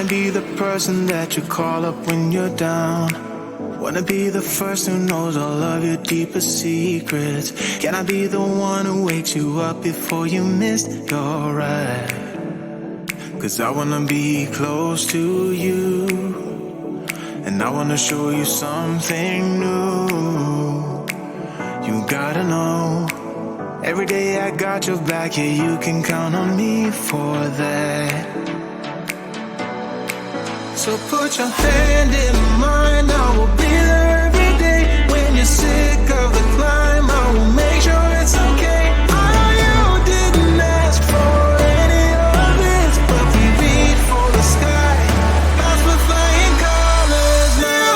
be the person that you call up when you're down. Wanna be the first who knows all of your deepest secrets. Can I be the one who wakes you up before you missed your ride? 'Cause I wanna be close to you, and I wanna show you something new. You gotta know, every day I got your back, yeah, you can count on me for that. So put your hand in mine, I will be there every day. When you're sick of the climb, I will make sure it's okay. I know you didn't ask for any of this, but we reach for the sky. That's for flying colors now.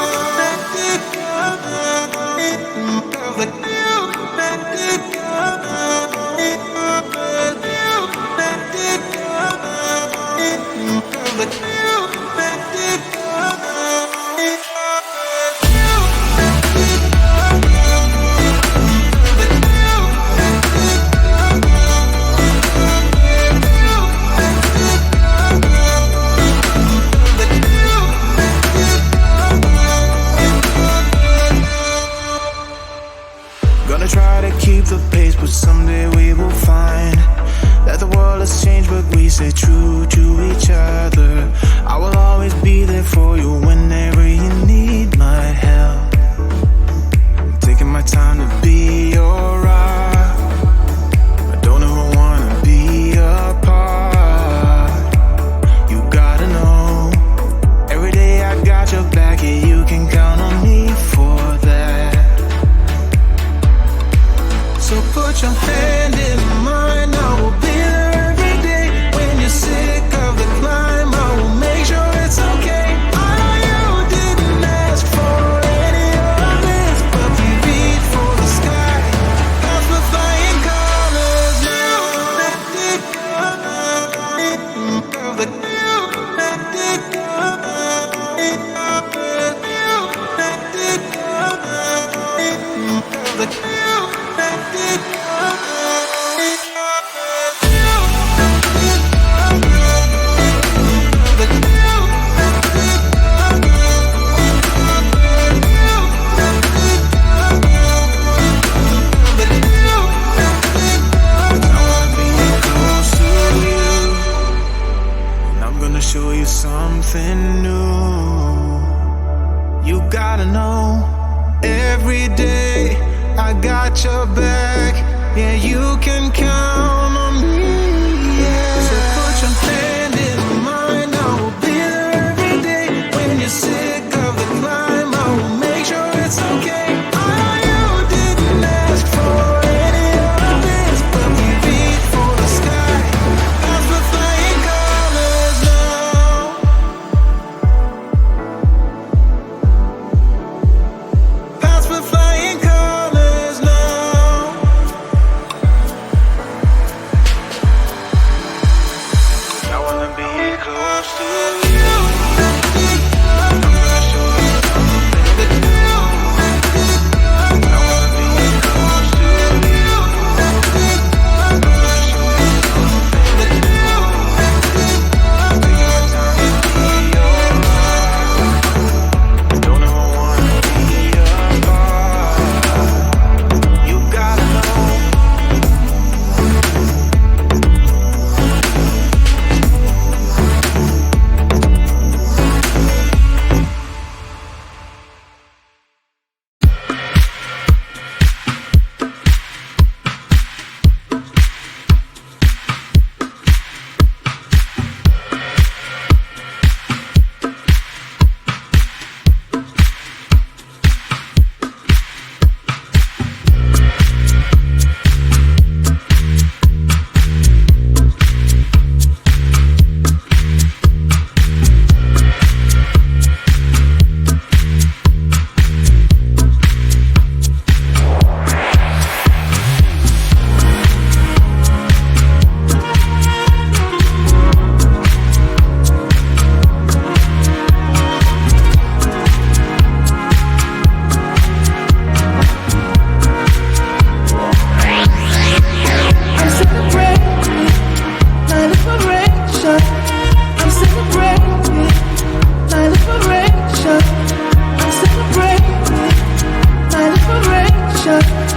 Gonna try to keep the pace, but someday we will find that the world has changed, but we stay true to each other. I will always be there for you whenever you need my help. I'm taking my time to be your rock. I don't ever wanna be apart. You gotta know, every day I got your back, yeah, you can count on me for that. So put your hand in mine, I will be there every day. When you're sick of the climb, I will make sure it's okay. I know you didn't ask for any of this, but we reach for the sky. That's for flying colors now. Show you something new. You gotta know, every day I got your back, yeah, you can count on me, yeah. So put your hand in mine, I will be there every day. When you're sick of the climb, I will make sure it's okay. I know you didn't ask for any of this, but we reach for the sky. That's for flying colors now. That's for flying colors now. liberation.